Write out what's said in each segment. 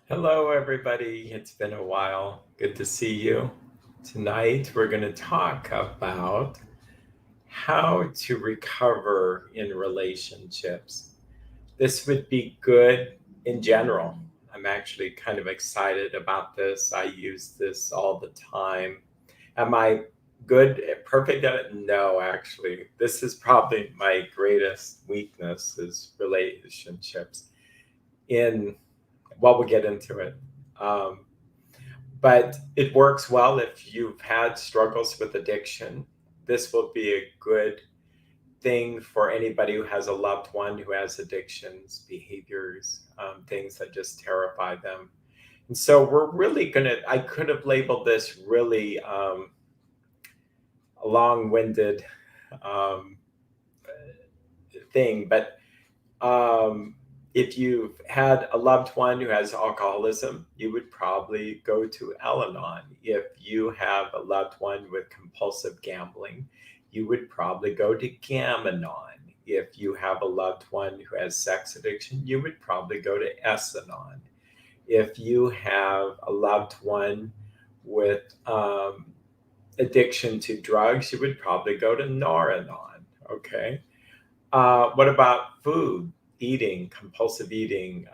Hello, everybody. It's been a while. Good to see you. Tonight, we're going to talk about how to recover in relationships. This would be good in general. I'm actually kind of excited about this. I use this all the time. Am I good, perfect at it? No, actually. This is probably my greatest weakness is relationships. In Well, we'll get into it. Um, but it works well if you've had struggles with addiction. This will be a good thing for anybody who has a loved one who has addictions, behaviors, things that just terrify them. And so we're really I could have labeled this really a long winded um, thing, but if you've had a loved one who has alcoholism, you would probably go to Al-Anon. If you have a loved one with compulsive gambling, you would probably go to Gam-anon. If you have a loved one who has sex addiction, you would probably go to S-Anon. If you have a loved one with addiction to drugs, you would probably go to Nar-Anon. Okay. What about food, eating, compulsive eating,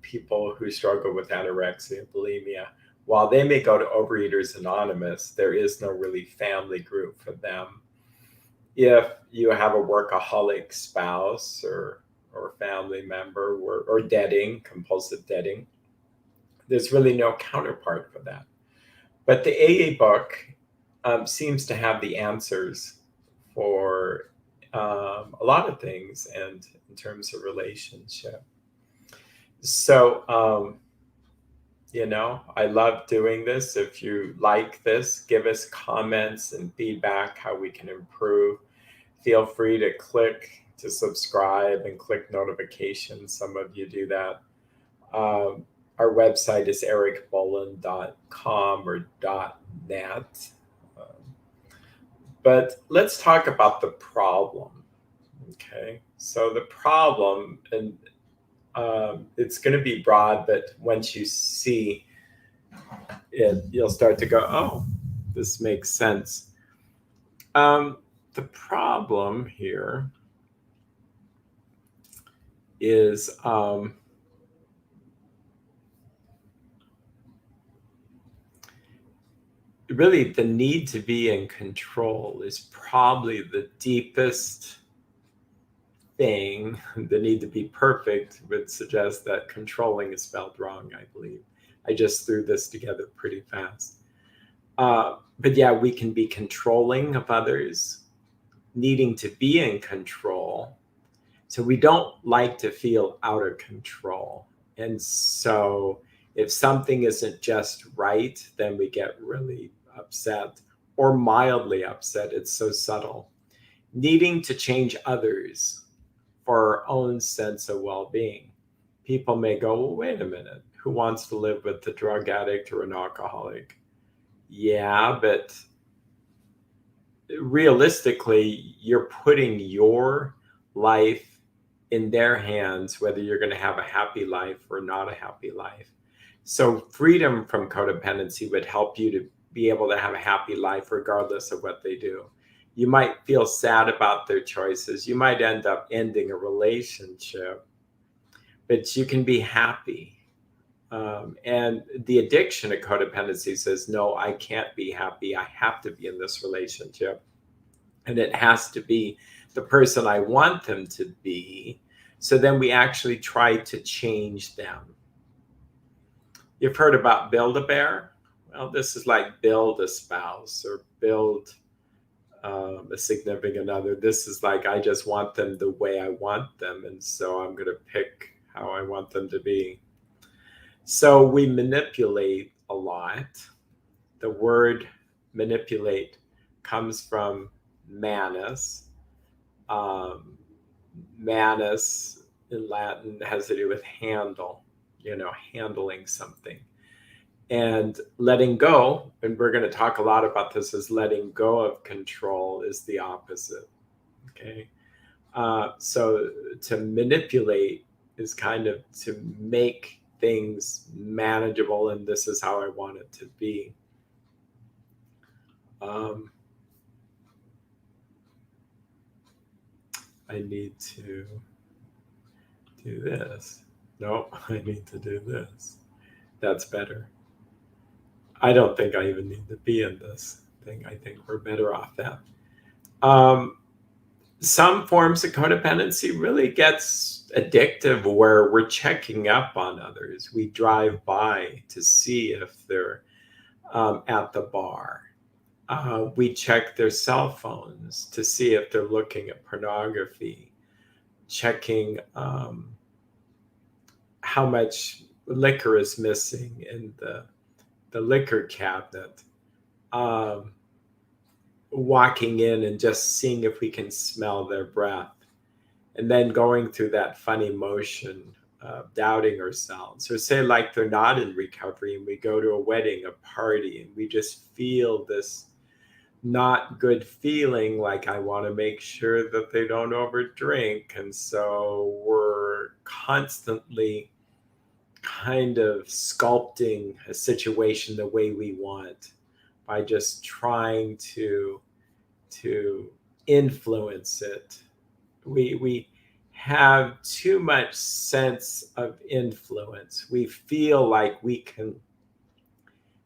people who struggle with anorexia, bulimia? While they may go to Overeaters Anonymous, there is no really family group for them. If you have a workaholic spouse or family member or deading, compulsive deading, there's really no counterpart for that. But the AA book seems to have the answers for a lot of things and in terms of relationship. So, I love doing this. If you like this, give us comments and feedback how we can improve. Feel free to click to subscribe and click notifications. Some of you do that. Our website is ericbolin.com or .net. But let's talk about the problem. Okay, so the problem, and it's going to be broad, but once you see it, you'll start to go, oh, this makes sense. The problem here is really the need to be in control is probably the deepest thing. The need to be perfect would suggest that controlling is spelled wrong, I believe. I just threw this together pretty fast. But yeah, we can be controlling of others, needing to be in control. So we don't like to feel out of control. And so if something isn't just right, then we get really upset or mildly upset. It's so subtle. Needing to change others for our own sense of well being. People may go, well, wait a minute, who wants to live with a drug addict or an alcoholic? Yeah, but realistically, you're putting your life in their hands, whether you're going to have a happy life or not a happy life. So, freedom from codependency would help you to be able to have a happy life regardless of what they do. You might feel sad about their choices. You might end up ending a relationship, but you can be happy. And the addiction of codependency says, no, I can't be happy. I have to be in this relationship. And it has to be the person I want them to be. So then we actually try to change them. You've heard about Build-A-Bear? Well, this is like build a spouse or build a significant other. This is like, I just want them the way I want them. And so I'm going to pick how I want them to be. So we manipulate a lot. The word manipulate comes from manus. Manus in Latin has to do with handle, handling something. And letting go, and we're going to talk a lot about this, is letting go of control is the opposite. Okay. So to manipulate is kind of to make things manageable, and this is how I want it to be. I need to do this. No, I need to do this. That's better. I don't think I even need to be in this thing. I think we're better off that. Some forms of codependency really gets addictive where we're checking up on others. We drive by to see if they're at the bar. We check their cell phones to see if they're looking at pornography, checking how much liquor is missing in the liquor cabinet, walking in and just seeing if we can smell their breath, and then going through that funny motion of doubting ourselves. Or say like they're not in recovery and we go to a wedding, a party, and we just feel this not good feeling, like I want to make sure that they don't overdrink. And so we're constantly kind of sculpting a situation the way we want by just trying to influence it. We have too much sense of influence. We feel like we can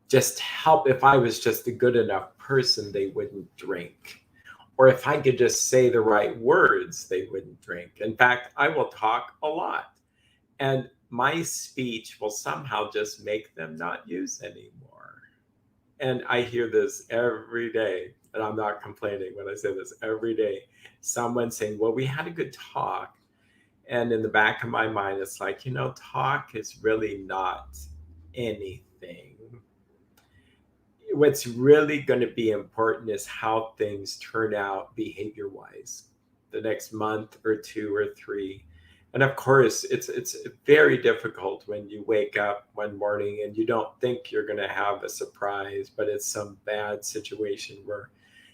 just help. If I was just a good enough person, they wouldn't drink. Or if I could just say the right words, they wouldn't drink. In fact, I will talk a lot, and my speech will somehow just make them not use anymore. And I hear this every day, and I'm not complaining when I say this every day. Someone saying, well, we had a good talk. And in the back of my mind, it's like, talk is really not anything. What's really going to be important is how things turn out behavior-wise the next month or 2 or 3. And of course, it's very difficult when you wake up one morning and you don't think you're going to have a surprise, but it's some bad situation where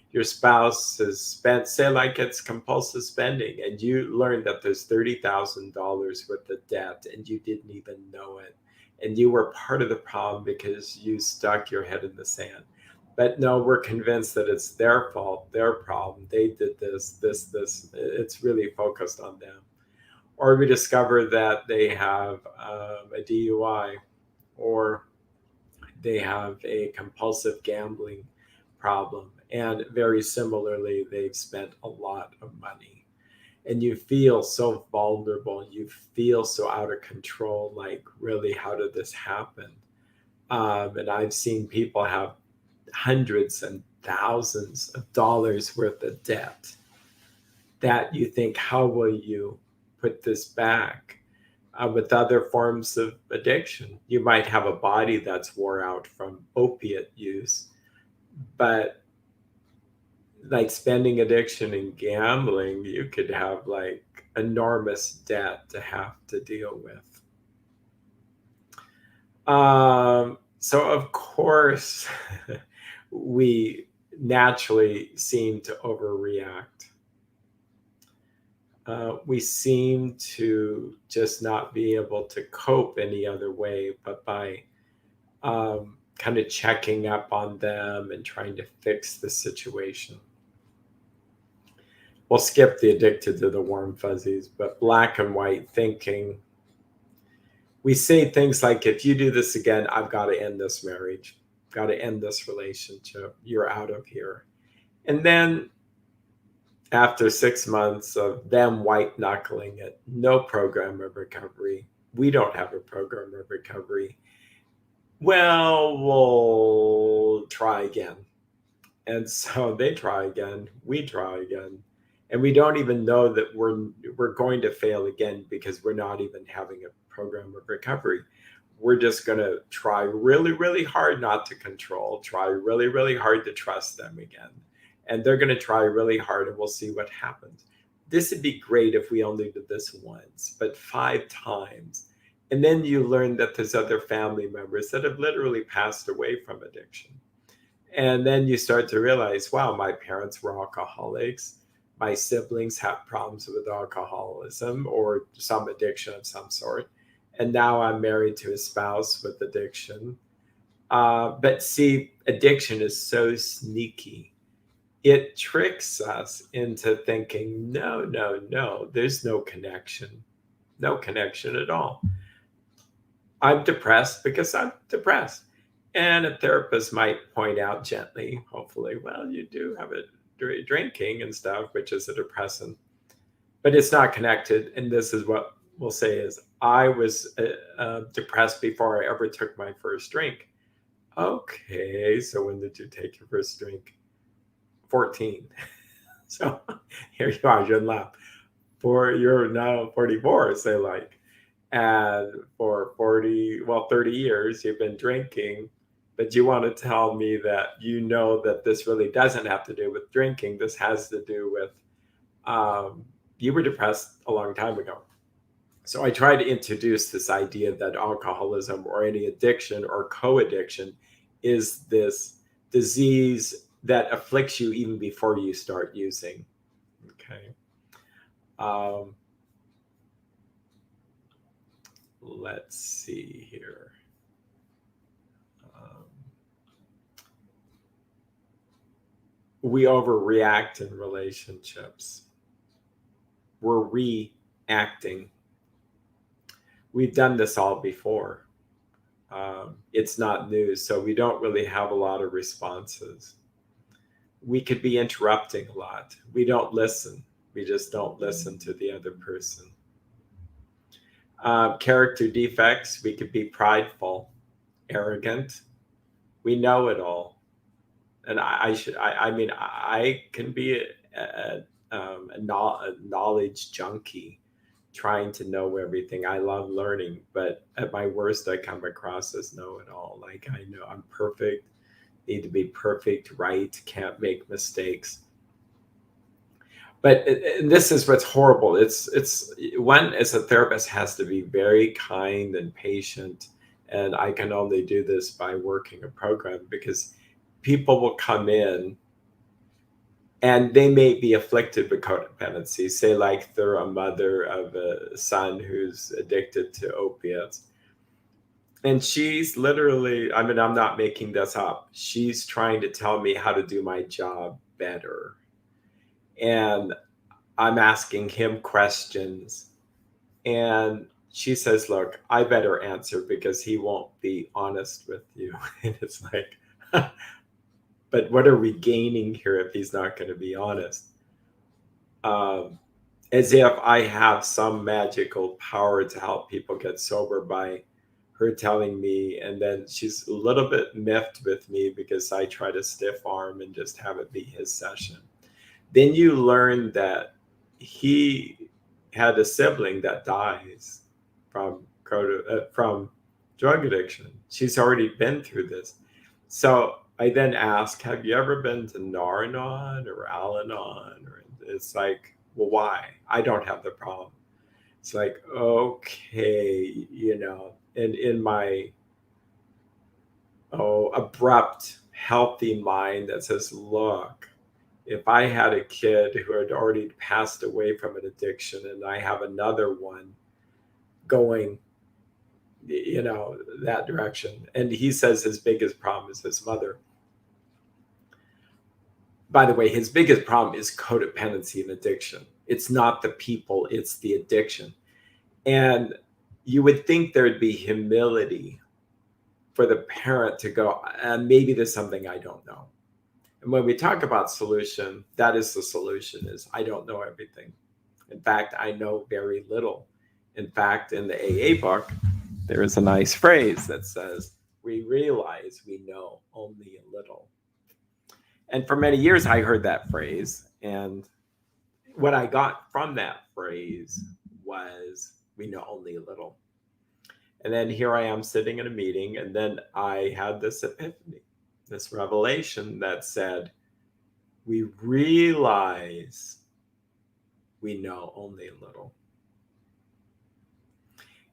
your spouse has spent, say like it's compulsive spending, and you learn that there's $30,000 worth of debt and you didn't even know it. And you were part of the problem because you stuck your head in the sand. But no, we're convinced that it's their fault, their problem. They did this. It's really focused on them. Or we discover that they have a DUI, or they have a compulsive gambling problem. And very similarly, they've spent a lot of money. And you feel so vulnerable. You feel so out of control. Like, really, how did this happen? And I've seen people have hundreds and thousands of dollars worth of debt that you think, how will you put this back? With other forms of addiction, you might have a body that's wore out from opiate use, but like spending addiction and gambling, you could have like enormous debt to have to deal with. So of course, we naturally seem to overreact. We seem to just not be able to cope any other way but by kind of checking up on them and trying to fix the situation. We'll skip the addicted to the warm fuzzies, but black and white thinking. We say things like, if you do this again, I've got to end this marriage, got to end this relationship, you're out of here. And then after 6 months of them white knuckling it, no program of recovery, we don't have a program of recovery. Well, we'll try again. And so they try again, we try again. And we don't even know that we're going to fail again because we're not even having a program of recovery. We're just going to try really, really hard not to control, try really, really hard to trust them again. And they're going to try really hard, and we'll see what happens. This would be great if we only did this once, but 5 times. And then you learn that there's other family members that have literally passed away from addiction. And then you start to realize, wow, my parents were alcoholics. My siblings have problems with alcoholism or some addiction of some sort. And now I'm married to a spouse with addiction. But see, addiction is so sneaky. It tricks us into thinking, no, no, no, there's no connection. No connection at all. I'm depressed because I'm depressed. And a therapist might point out gently, hopefully, well, you do have a drinking and stuff, which is a depressant, but it's not connected. And this is what we'll say is, I was depressed before I ever took my first drink. Okay, so when did you take your first drink? 14. So here you are, you laugh. You're now 44, say like. And for 30 years, you've been drinking, but you want to tell me that you know that this really doesn't have to do with drinking. This has to do with you were depressed a long time ago. So I try to introduce this idea that alcoholism or any addiction or co-addiction is this disease that afflicts you even before you start using. Okay. Let's see here. We overreact in relationships. We're reacting. We've done this all before. It's not new, so we don't really have a lot of responses. We could be interrupting a lot. We don't listen. We just don't listen to the other person. Character defects, we could be prideful, arrogant. We know it all. And I can be a knowledge junkie, trying to know everything. I love learning, but at my worst, I come across as know-it-all. Like, I know I'm perfect, need to be perfect, right, can't make mistakes. But this is what's horrible. It's one, as a therapist, has to be very kind and patient. And I can only do this by working a program, because people will come in and they may be afflicted with codependency. Say like they're a mother of a son who's addicted to opiates. And she's literally, I mean, I'm not making this up. She's trying to tell me how to do my job better. And I'm asking him questions. And she says, look, I better answer because he won't be honest with you. And it's like, but what are we gaining here if he's not going to be honest? As if I have some magical power to help people get sober by her telling me. And then she's a little bit miffed with me because I try to stiff arm and just have it be his session. Then you learn that he had a sibling that dies from drug addiction. She's already been through this. So I then ask, have you ever been to Nar-Anon or Al-Anon? It's like, well, why? I don't have the problem. It's like, okay, and in my abrupt, healthy mind that says, look, if I had a kid who had already passed away from an addiction and I have another one going, that direction. And he says his biggest problem is his mother. By the way, his biggest problem is codependency and addiction. It's not the people, it's the addiction. And you would think there'd be humility for the parent to go, and maybe there's something I don't know. And when we talk about solution, that is the solution, is I don't know everything. In fact, I know very little. In fact, in the AA book, there is a nice phrase that says, we realize we know only a little. And for many years, I heard that phrase. And what I got from that phrase was, we know only a little. And then here I am sitting in a meeting, and then I had this epiphany, this revelation that said, we realize we know only a little.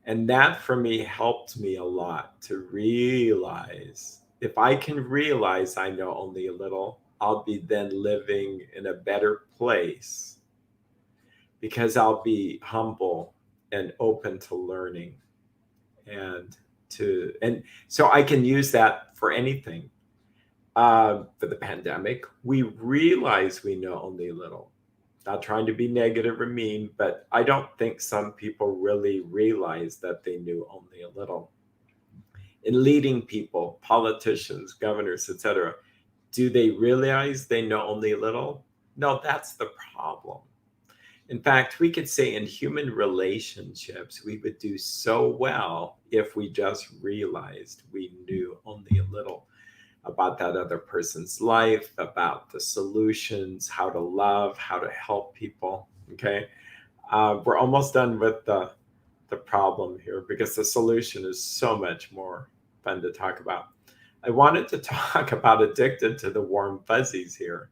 And that for me helped me a lot to realize, if I can realize I know only a little, I'll be then living in a better place, because I'll be humble and open to learning. and so I can use that for anything. For the pandemic, we realize we know only a little. Not trying to be negative or mean, but I don't think some people really realize that they knew only a little. In leading people, politicians, governors, etc., do they realize they know only a little? No, that's the problem. In fact, we could say in human relationships, we would do so well if we just realized we knew only a little about that other person's life, about the solutions, how to love, how to help people. Okay. We're almost done with the problem here because the solution is so much more fun to talk about. I wanted to talk about addicted to the warm fuzzies here.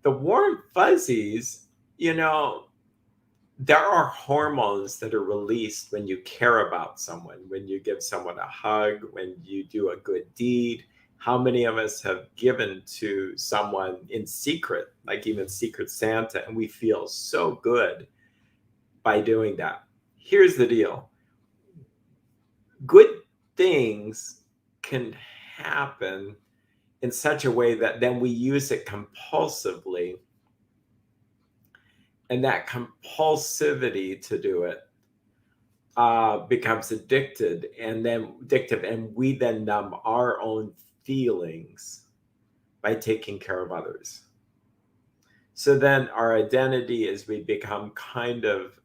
The warm fuzzies, you know, there are hormones that are released when you care about someone, when you give someone a hug, when you do a good deed. How many of us have given to someone in secret, like even Secret Santa, and we feel so good by doing that? Here's the deal. Good things can happen in such a way that then we use it compulsively, and that compulsivity to do it becomes addicted, and then addictive, and we then numb our own feelings by taking care of others. So then our identity is we become kind of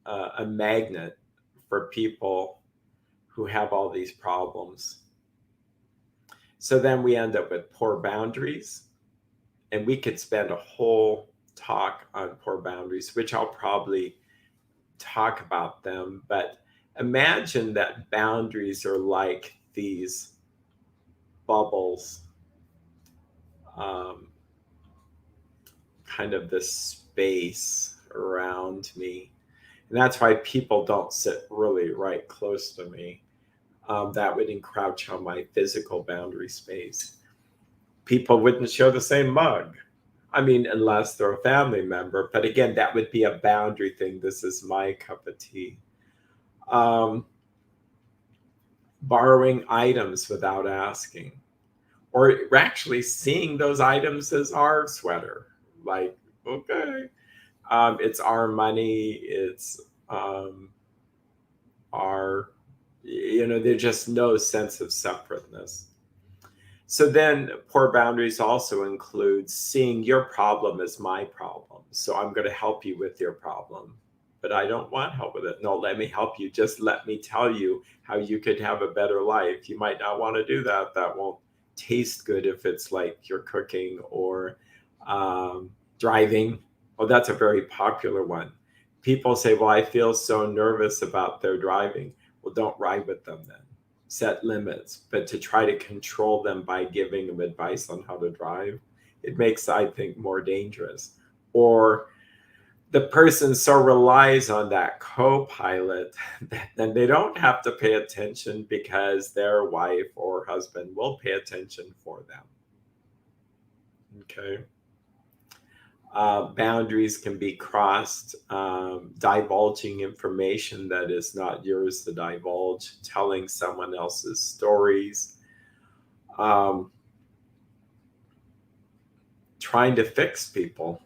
a magnet for people who have all these problems. So then we end up with poor boundaries, and we could spend a whole talk on poor boundaries, which I'll probably talk about them. But imagine that boundaries are like these bubbles, kind of this space around me. And that's why people don't sit really right close to me. That would encroach on my physical boundary space. People wouldn't share the same mug. I mean, unless they're a family member. But again, that would be a boundary thing. This is my cup of tea. Borrowing items without asking, or actually seeing those items as our sweater. Like, okay, it's our money. It's our, there's just no sense of separateness. So then poor boundaries also include seeing your problem as my problem. So I'm going to help you with your problem, but I don't want help with it. No, let me help you. Just let me tell you how you could have a better life. You might not want to do that. That won't taste good if it's like you're cooking or driving. Oh, that's a very popular one. People say, well, I feel so nervous about their driving. Well, don't ride with them then. Set limits, but to try to control them by giving them advice on how to drive, it makes, I think, more dangerous. Or the person so relies on that co-pilot that then they don't have to pay attention because their wife or husband will pay attention for them. Okay. Boundaries can be crossed, divulging information that is not yours to divulge, telling someone else's stories, trying to fix people,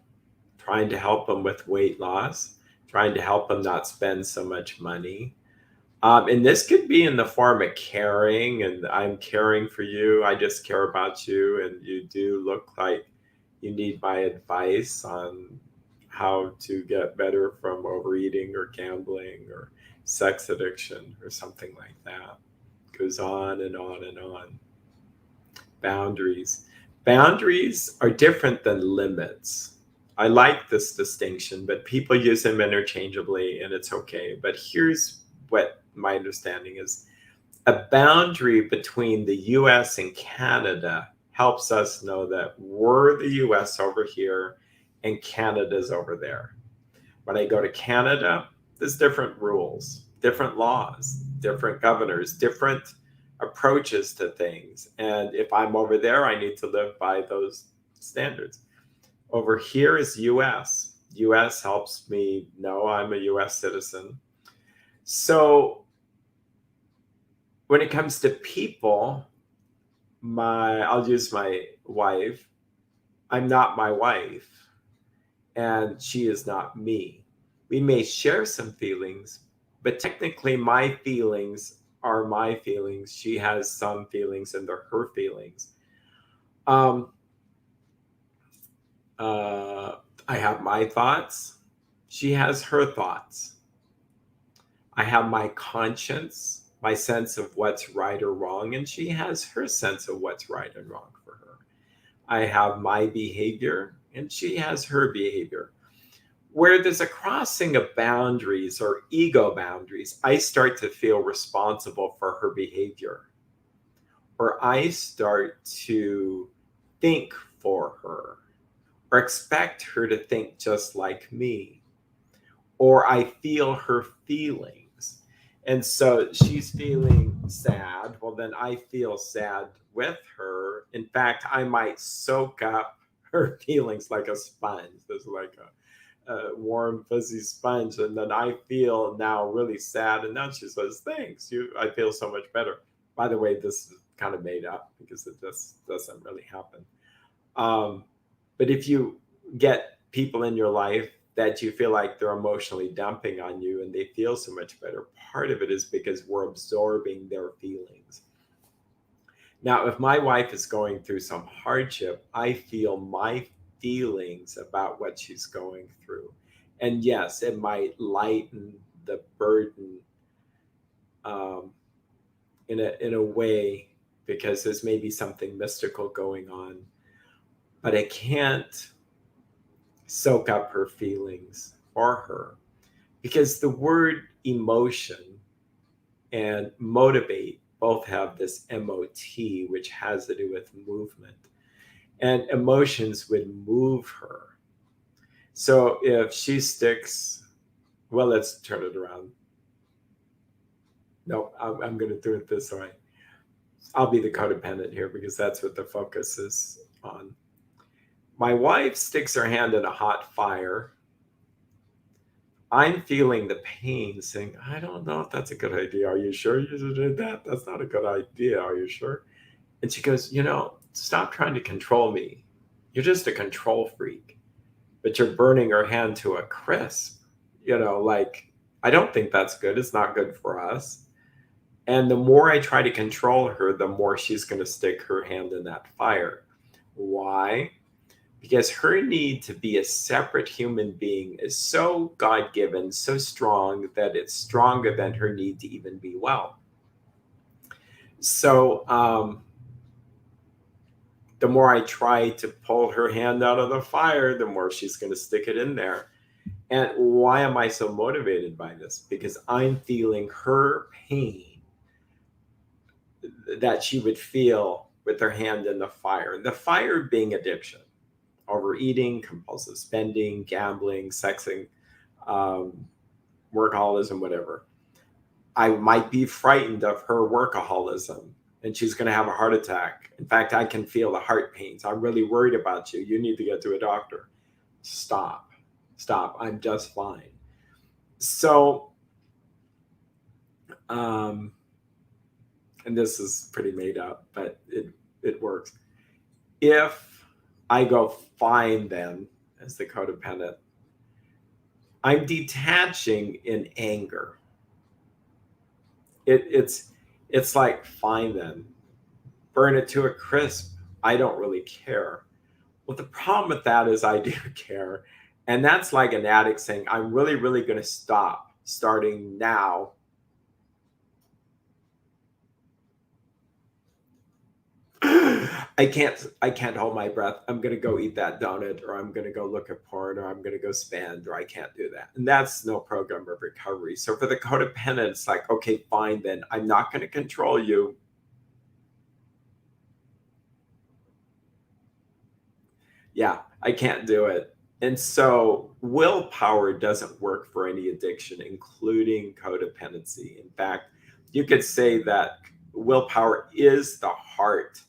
trying to help them with weight loss, trying to help them not spend so much money. And this could be in the form of caring, and I'm caring for you. I just care about you, and you do look like you need my advice on how to get better from overeating or gambling or sex addiction or something like that. It goes on and on and on. Boundaries. Boundaries are different than limits. I like this distinction, but people use them interchangeably, and it's okay. But here's what my understanding is. A boundary between the US and Canada helps us know that we're the US over here and Canada's over there. When I go to Canada, there's different rules, different laws, different governors, different approaches to things. And if I'm over there, I need to live by those standards. Over here is US. US helps me know I'm a US citizen. So When it comes to people, I'll use my wife. I'm not my wife, and she is not me. We may share some feelings, but technically my feelings are my feelings. She has some feelings and they're her feelings. Um, I have my thoughts. She has her thoughts. I have my conscience, my sense of what's right or wrong, and she has her sense of what's right and wrong for her. I have my behavior, and she has her behavior. Where there's a crossing of boundaries or ego boundaries, I start to feel responsible for her behavior, or I start to think for her, or expect her to think just like me, or I feel her feelings. And so she's feeling sad. Well, then I feel sad with her. In fact, I might soak up her feelings like a sponge. There's like a warm, fuzzy sponge. And then I feel now really sad. And now she says, thanks. I feel so much better. By the way, this is kind of made up because it just doesn't really happen. But if you get people in your life that you feel like they're emotionally dumping on you and they feel so much better, part of it is because we're absorbing their feelings. Now, if my wife is going through some hardship, I feel my feelings about what she's going through. And yes, it might lighten the burden um, in a way because there's maybe something mystical going on, but I can't soak up her feelings for her because the word emotion and motivate both have this MOT, which has to do with movement, and emotions would move her. So if she sticks, well, let's turn it around. No, I'm going to do it this way. I'll be the codependent here because that's what the focus is on. My wife sticks her hand in a hot fire. I'm feeling the pain saying, I don't know if that's a good idea. Are you sure you did that? That's not a good idea. Are you sure? And she goes, stop trying to control me. You're just a control freak, but you're burning her hand to a crisp. Like, I don't think that's good. It's not good for us. And the more I try to control her, the more she's going to stick her hand in that fire. Why? Because her need to be a separate human being is so God-given, so strong that it's stronger than her need to even be well. So the more I try to pull her hand out of the fire, the more she's going to stick it in there. And why am I so motivated by this? Because I'm feeling her pain that she would feel with her hand in the fire. The fire being addiction. Overeating, compulsive spending, gambling, sexing, workaholism, whatever. I might be frightened of her workaholism and she's going to have a heart attack. In fact, I can feel the heart pains. I'm really worried about you. You need to get to a doctor. Stop. I'm just fine. So, and this is pretty made up, but it works. If I go fine then as the codependent, I'm detaching in anger. It's like fine then, burn it to a crisp. I don't really care. Well, the problem with that is I do care, and that's like an addict saying, "I'm really, really going to stop starting now." I can't hold my breath. I'm going to go eat that donut, or I'm going to go look at porn, or I'm going to go spend, or I can't do that. And that's no program of recovery. So for the codependent, it's like, okay, fine, then I'm not going to control you. Yeah, I can't do it. And so willpower doesn't work for any addiction, including codependency. In fact, you could say that willpower is the heart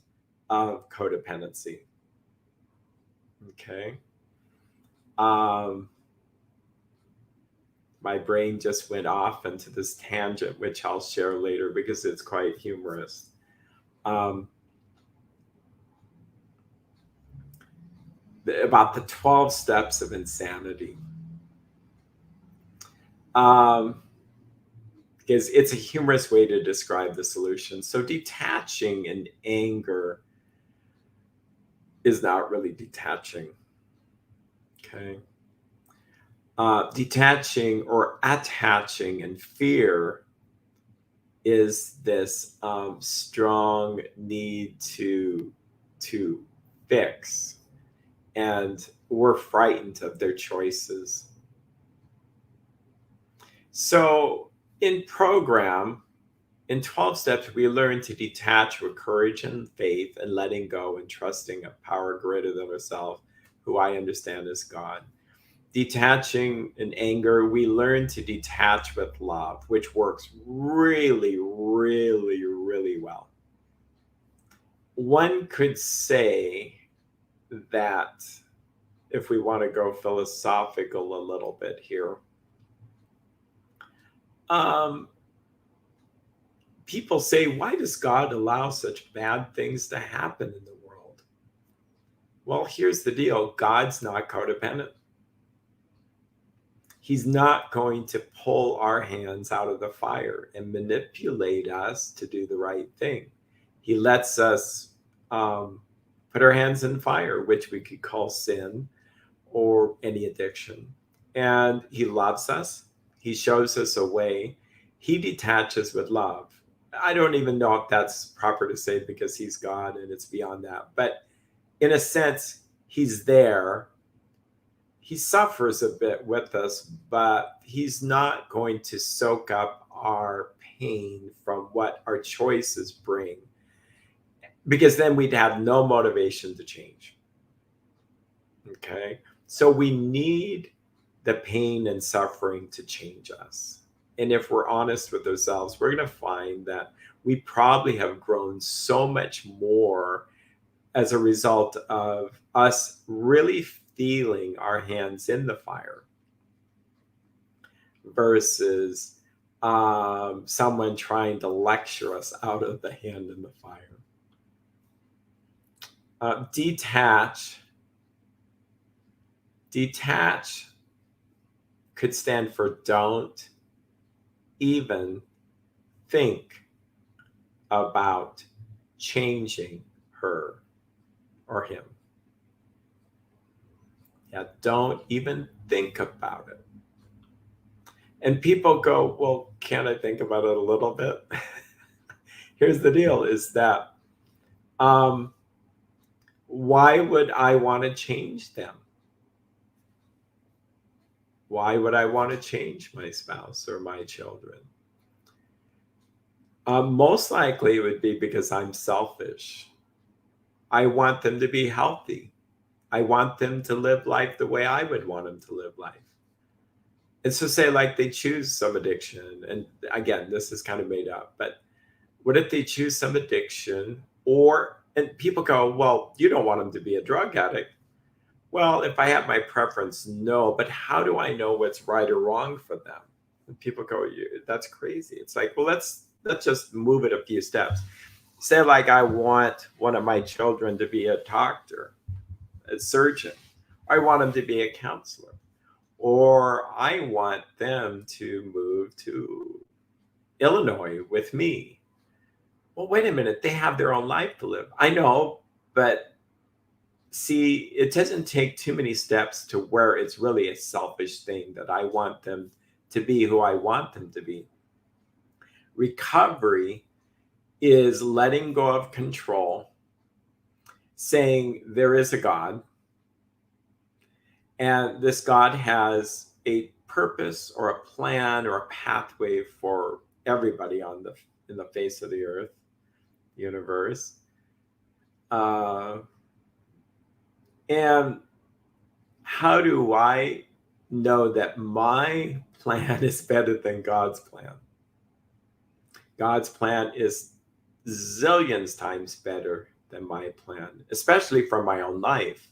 of codependency. Okay. Um, My brain just went off into this tangent, which I'll share later because it's quite humorous. About the 12 steps of insanity. Because it's a humorous way to describe the solution. So detaching and anger is not really detaching. Okay. Detaching or attaching and fear is this strong need to fix, and we're frightened of their choices. So in 12 steps, we learn to detach with courage and faith and letting go and trusting a power greater than ourselves, who I understand as God. Detaching in anger, we learn to detach with love, which works really, really, really well. One could say that, if we want to go philosophical a little bit here, people say, why does God allow such bad things to happen in the world? Well, here's the deal. God's not codependent. He's not going to pull our hands out of the fire and manipulate us to do the right thing. He lets us put our hands in fire, which we could call sin or any addiction. And he loves us. He shows us a way. He detaches with love. I don't even know if that's proper to say because he's God and it's beyond that. But in a sense, he's there. He suffers a bit with us, but he's not going to soak up our pain from what our choices bring, because then we'd have no motivation to change. Okay? So we need the pain and suffering to change us. And if we're honest with ourselves, we're going to find that we probably have grown so much more as a result of us really feeling our hands in the fire versus someone trying to lecture us out of the hand in the fire. Detach could stand for don't even think about changing her or him. Yeah, don't even think about it. And people go, well, can't I think about it a little bit? Here's the deal is that why would I want to change them? Why would I want to change my spouse or my children? Most likely it would be because I'm selfish. I want them to be healthy. I want them to live life the way I would want them to live life. And so say like they choose some addiction, and again, this is kind of made up, but what if they choose some addiction and people go, well, you don't want them to be a drug addict. Well, if I have my preference, no, but how do I know what's right or wrong for them? And people go, that's crazy. It's like, well, let's just move it a few steps. Say like I want one of my children to be a doctor, a surgeon. I want them to be a counselor. Or I want them to move to Illinois with me. Well, wait a minute. They have their own life to live. I know, but see, it doesn't take too many steps to where it's really a selfish thing that I want them to be who I want them to be. Recovery is letting go of control, saying there is a God, and this God has a purpose or a plan or a pathway for everybody in the face of the earth, universe. And how do I know that my plan is better than God's plan? God's plan is zillions times better than my plan, especially for my own life.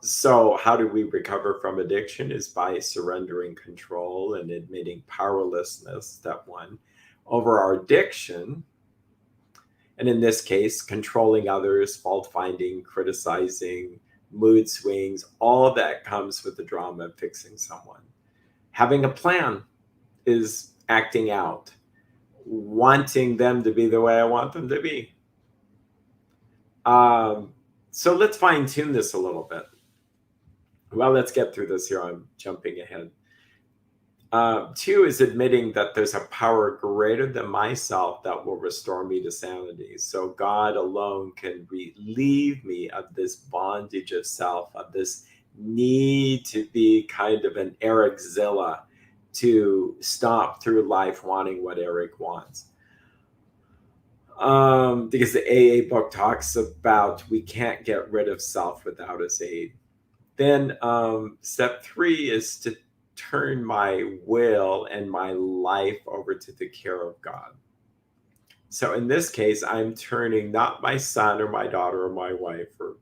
So how do we recover from addiction is by surrendering control and admitting powerlessness, step one, over our addiction. And in this case, controlling others, fault finding, criticizing, mood swings, all that comes with the drama of fixing someone. Having a plan is acting out, wanting them to be the way I want them to be. So let's fine tune this a little bit. Well, let's get through this here. I'm jumping ahead. Two is admitting that there's a power greater than myself that will restore me to sanity. So God alone can relieve me of this bondage of self, of this need to be kind of an Ericzilla, to stomp through life wanting what Eric wants. Because the AA book talks about we can't get rid of self without his aid. Then step three is to turn my will and my life over to the care of God. So in this case, I'm turning not my son or my daughter or my wife or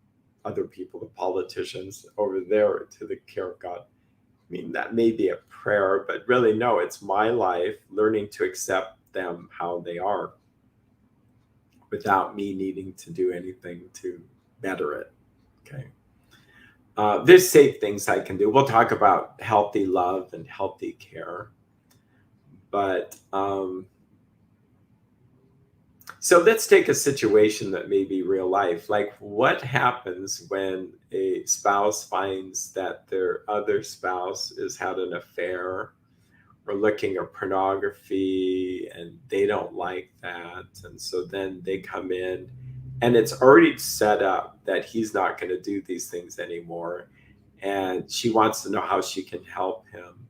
other people, the politicians, over there to the care of God. I mean, that may be a prayer, but really, no, it's my life, learning to accept them how they are without me needing to do anything to better it. Okay. There's safe things I can do. We'll talk about healthy love and healthy care. But so let's take a situation that may be real life. Like, what happens when a spouse finds that their other spouse has had an affair or looking at pornography and they don't like that? And so then they come in and it's already set up that he's not going to do these things anymore. And she wants to know how she can help him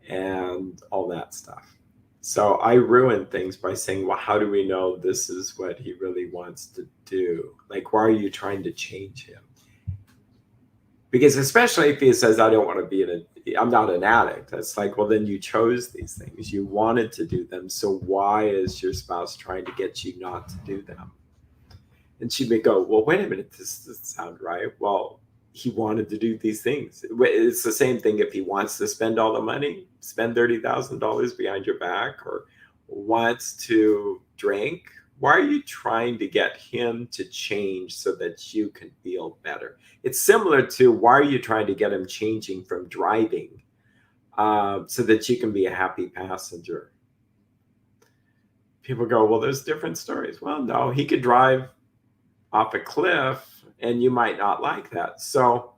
and all that stuff. So I ruin things by saying, well, how do we know this is what he really wants to do? Like, why are you trying to change him? Because especially if he says, I don't want to be I'm not an addict. It's like, well, then you chose these things. You wanted to do them. So why is your spouse trying to get you not to do them? And she may go, well, wait a minute, this doesn't sound right. Well, he wanted to do these things. It's the same thing if he wants to spend all the money, spend $30,000 behind your back, or wants to drink. Why are you trying to get him to change so that you can feel better? It's similar to why are you trying to get him changing from driving so that you can be a happy passenger? People go, well, there's different stories. Well, no, he could drive off a cliff and you might not like that. So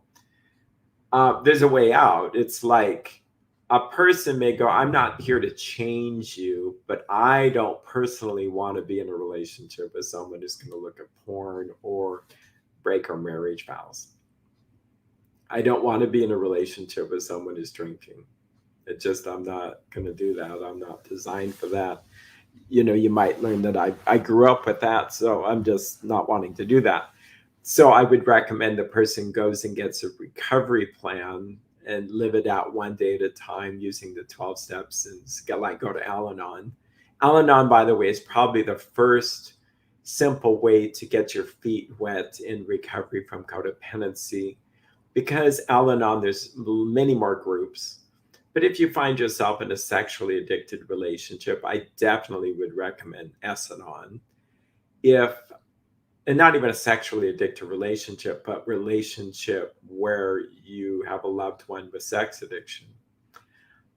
there's a way out. It's like a person may go, I'm not here to change you, but I don't personally want to be in a relationship with someone who's going to look at porn or break our marriage vows. I don't want to be in a relationship with someone who's drinking. I'm not going to do that. I'm not designed for that. You might learn that I grew up with that, so I'm just not wanting to do that. So I would recommend the person goes and gets a recovery plan and live it out one day at a time using the 12 steps and like go to Al-Anon. Al-Anon, by the way, is probably the first simple way to get your feet wet in recovery from codependency, because Al-Anon, there's many more groups. But if you find yourself in a sexually addicted relationship, I definitely would recommend S-Anon. And not even a sexually addicted relationship, but relationship where you have a loved one with sex addiction.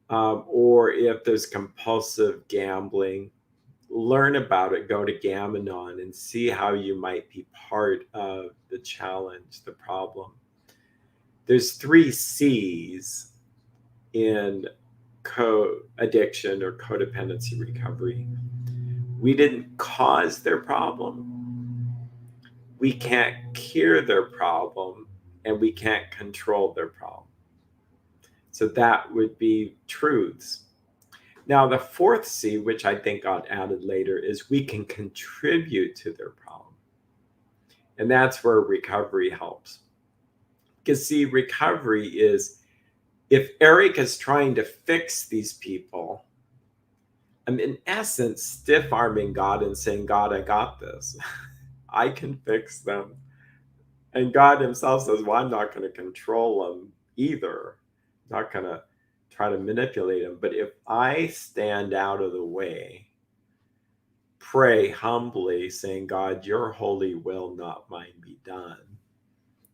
Or if there's compulsive gambling, learn about it, go to Gam-anon and see how you might be part of the challenge, the problem. There's 3 C's in addiction or codependency recovery. We didn't cause their problem, we can't cure their problem, and we can't control their problem. So that would be truths. Now, the 4th C, which I think got added later, is we can contribute to their problem. And that's where recovery helps. Because see, recovery is, if Eric is trying to fix these people, I'm in essence stiff-arming God and saying, God, I got this. I can fix them. And God himself says, well, I'm not going to control them either. I'm not going to try to manipulate them. But if I stand out of the way, pray humbly, saying, God, your holy will, not mine, be done.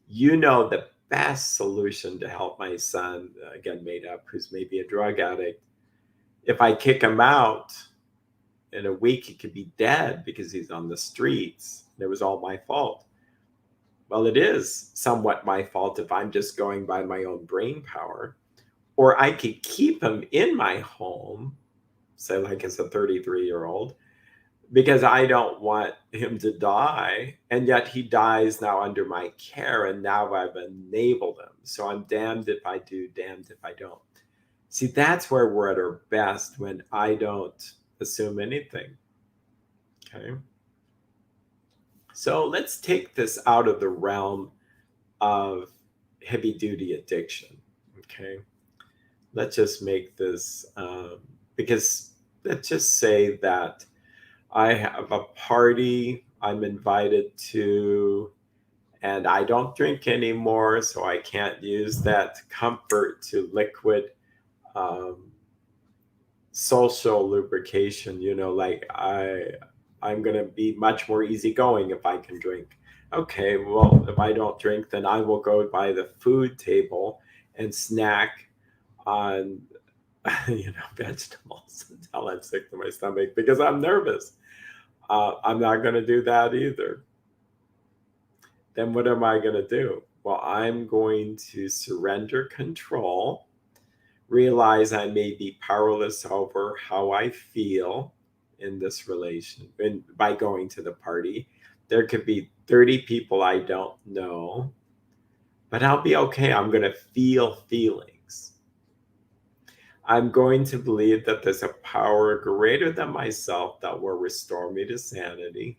You know the best solution to help my son, again, made up, who's maybe a drug addict. If I kick him out, in a week he could be dead because he's on the streets. It was all my fault. Well, it is somewhat my fault if I'm just going by my own brain power. Or I could keep him in my home, say like as a 33-year-old, because I don't want him to die. And yet he dies now under my care, and now I've enabled him. So I'm damned if I do, damned if I don't. See, that's where we're at our best, when I don't assume anything. Okay. So let's take this out of the realm of heavy duty addiction. Okay. Let's just make this, because let's just say that I have a party I'm invited to, and I don't drink anymore, so I can't use that comfort to liquid social lubrication. Like I'm going to be much more easygoing if I can drink. Okay, well, if I don't drink, then I will go by the food table and snack on vegetables until I'm sick to my stomach because I'm nervous. I'm not going to do that either. Then what am I going to do? Well, I'm going to surrender control, realize I may be powerless over how I feel in this relation. And by going to the party, there could be 30 people I don't know, but I'll be okay. I'm going to feel feelings. I'm going to believe that there's a power greater than myself that will restore me to sanity,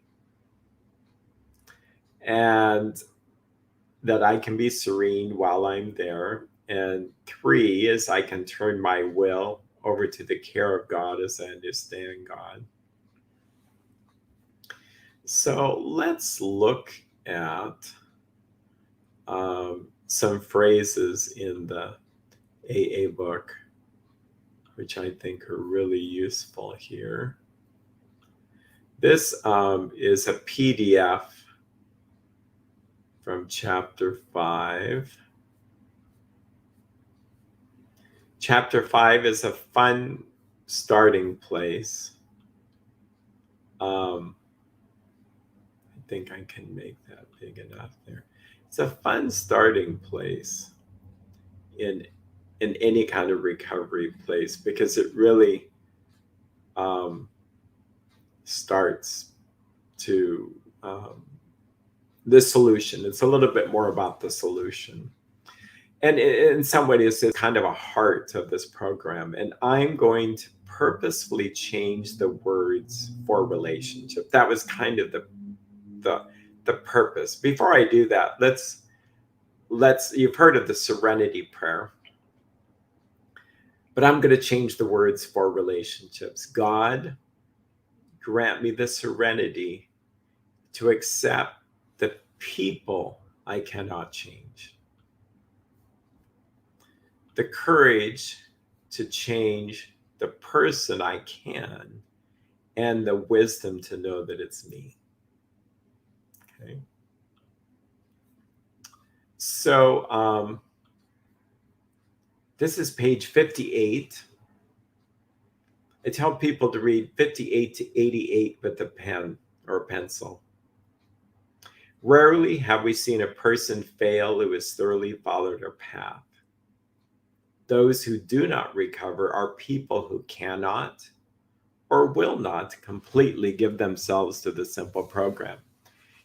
and that I can be serene while I'm there. And 3 is I can turn my will over to the care of God as I understand God. So let's look at some phrases in the AA book, which I think are really useful here. This is a PDF from chapter 5. Chapter 5 is a fun starting place. I think I can make that big enough there. It's a fun starting place in any kind of recovery place, because it really starts to the solution. It's a little bit more about the solution. And in some ways, it's kind of a heart of this program. And I'm going to purposefully change the words for relationship. That was kind of the purpose. Before I do that, let's you've heard of the Serenity Prayer, but I'm going to change the words for relationships. God, grant me the serenity to accept the people I cannot change, the courage to change the person I can, and the wisdom to know that it's me. Okay. So this is page 58. I tell people to read 58 to 88 with a pen or a pencil. Rarely have we seen a person fail who has thoroughly followed our path. Those who do not recover are people who cannot or will not completely give themselves to the simple program.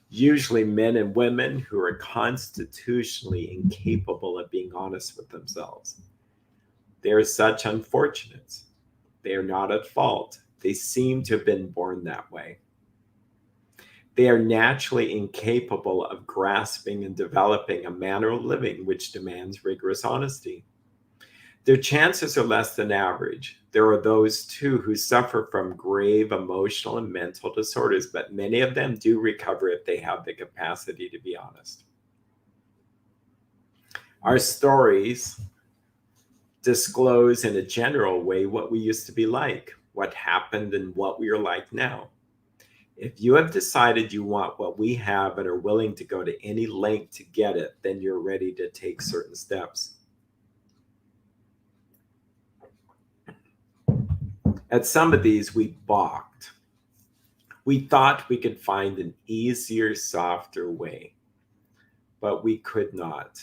Usually men and women who are constitutionally incapable of being honest with themselves. They are such unfortunates. They are not at fault. They seem to have been born that way. They are naturally incapable of grasping and developing a manner of living which demands rigorous honesty. Their chances are less than average. There are those, too, who suffer from grave emotional and mental disorders, but many of them do recover if they have the capacity to be honest. Our stories disclose in a general way what we used to be like, what happened, and what we are like now. If you have decided you want what we have and are willing to go to any length to get it, then you're ready to take certain steps. At some of these, we balked. We thought we could find an easier, softer way, but we could not.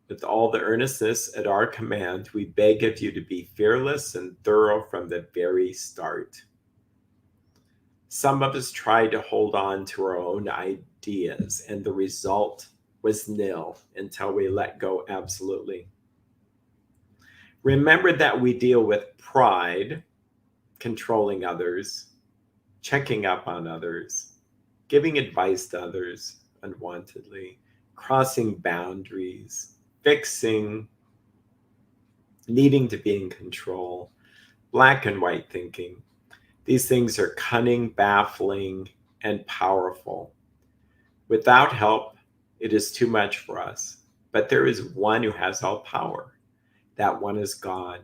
With all the earnestness at our command, we beg of you to be fearless and thorough from the very start. Some of us tried to hold on to our own ideas, and the result was nil until we let go absolutely. Remember that we deal with pride, controlling others, checking up on others, giving advice to others unwantedly, crossing boundaries, fixing, needing to be in control, black and white thinking. These things are cunning, baffling, and powerful. Without help, it is too much for us. But there is one who has all power. That one is God.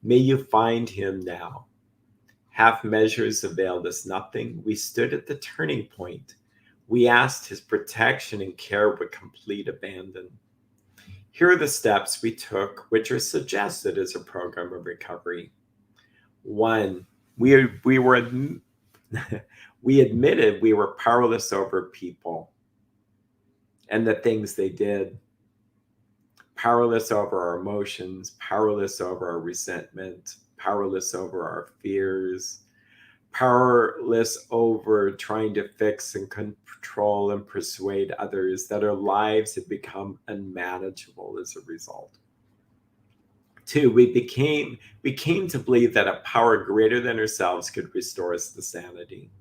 May you find him now. Half measures availed us nothing. We stood at the turning point. We asked his protection and care with complete abandon. Here are the steps we took, which are suggested as a program of recovery. 1, we admitted we were powerless over people and the things they did. Powerless over our emotions, powerless over our resentment, powerless over our fears, powerless over trying to fix and control and persuade others, that our lives had become unmanageable as a result. 2, we came to believe that a power greater than ourselves could restore us to sanity.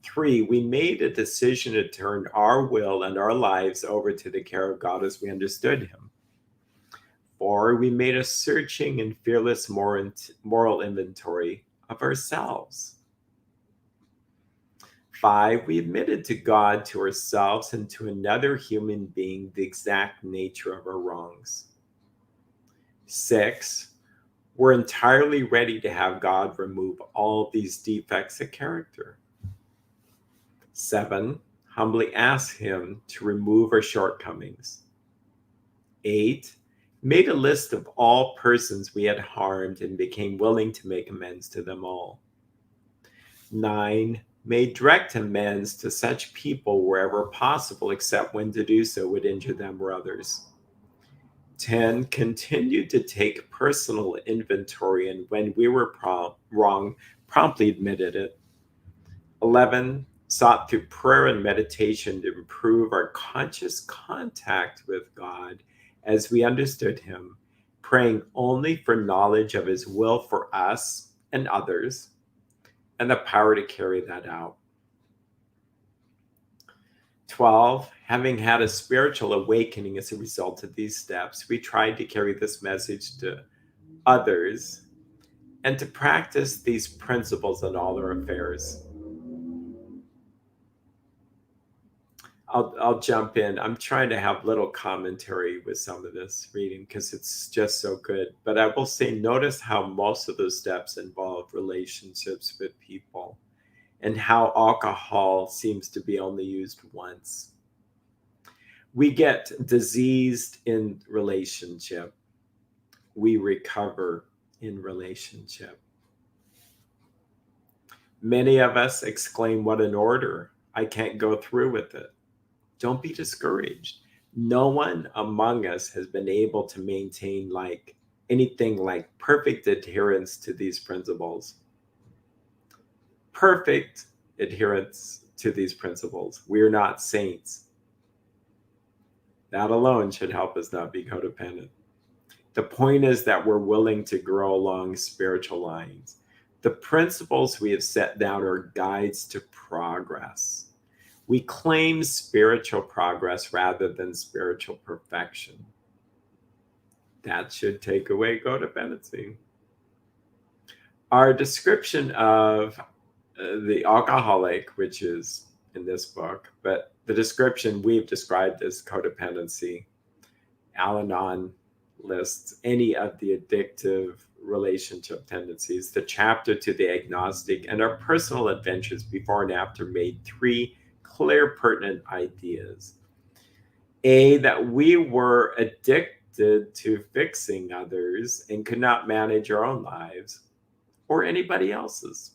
3, we made a decision to turn our will and our lives over to the care of God as we understood him. 4, we made a searching and fearless moral inventory of ourselves. 5, we admitted to God, to ourselves, and to another human being the exact nature of our wrongs. 6, we're entirely ready to have God remove all these defects of character. 7, humbly ask him to remove our shortcomings. 8, made a list of all persons we had harmed and became willing to make amends to them all. 9, made direct amends to such people wherever possible, except when to do so would injure them or others. 10, continued to take personal inventory, and when we were wrong, promptly admitted it. 11, sought through prayer and meditation to improve our conscious contact with God as we understood him, praying only for knowledge of his will for us and others, and the power to carry that out. 12, having had a spiritual awakening as a result of these steps, we tried to carry this message to others and to practice these principles in all our affairs. I'll jump in. I'm trying to have little commentary with some of this reading because it's just so good. But I will say, notice how most of those steps involve relationships with people and how alcohol seems to be only used once. We get diseased in relationship. We recover in relationship. Many of us exclaim, "What an order. I can't go through with it." Don't be discouraged. No one among us has been able to maintain anything like perfect adherence to these principles. Perfect adherence to these principles. We're not saints. That alone should help us not be codependent. The point is that we're willing to grow along spiritual lines. The principles we have set down are guides to progress. We claim spiritual progress rather than spiritual perfection. That should take away codependency. Our description of the alcoholic, which is in this book, but the description we've described as codependency, Al-Anon lists any of the addictive relationship tendencies. The chapter to the agnostic and our personal adventures before and after made 3 clear, pertinent ideas. A, that we were addicted to fixing others and could not manage our own lives or anybody else's.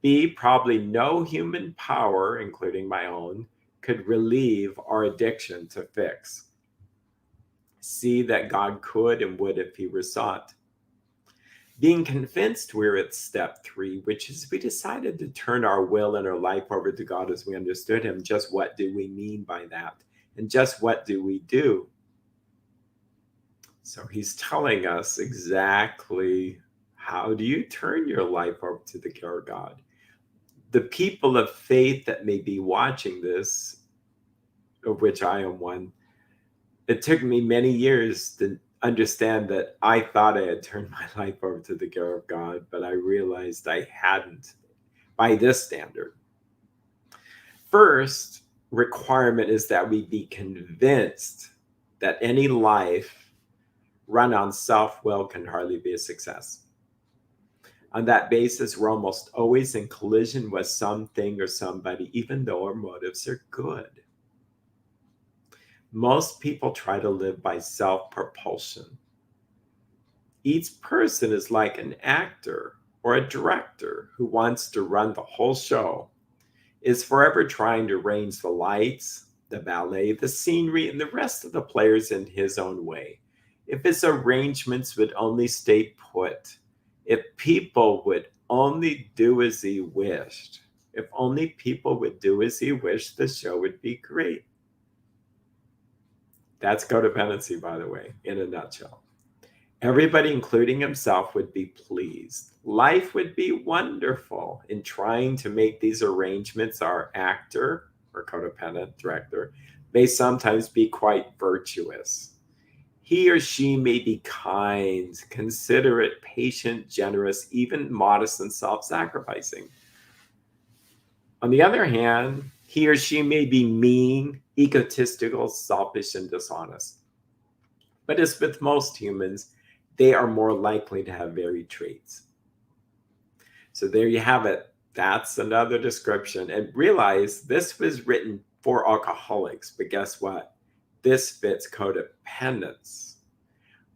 B, probably no human power, including my own, could relieve our addiction to fix. C, that God could and would if he were sought. Being convinced we're at step 3, which is we decided to turn our will and our life over to God as we understood him. Just what do we mean by that? And just what do we do? So he's telling us exactly how do you turn your life over to the care of God. The people of faith that may be watching this, of which I am one, it took me many years to understand that I thought I had turned my life over to the care of God, but I realized I hadn't by this standard. First requirement is that we be convinced that any life run on self-will can hardly be a success. On that basis, we're almost always in collision with something or somebody, even though our motives are good. Most people try to live by self-propulsion. Each person is like an actor or a director who wants to run the whole show, is forever trying to arrange the lights, the ballet, the scenery, and the rest of the players in his own way. If his arrangements would only stay put, if people would only do as he wished, if only people would do as he wished, the show would be great. That's codependency, by the way, in a nutshell. Everybody, including himself, would be pleased. Life would be wonderful. In trying to make these arrangements, our actor or codependent director may sometimes be quite virtuous. He or she may be kind, considerate, patient, generous, even modest and self-sacrificing. On the other hand, he or she may be mean, egotistical, selfish, and dishonest. But as with most humans, they are more likely to have varied traits. So there you have it. That's another description. And realize this was written for alcoholics, but guess what? This fits codependence.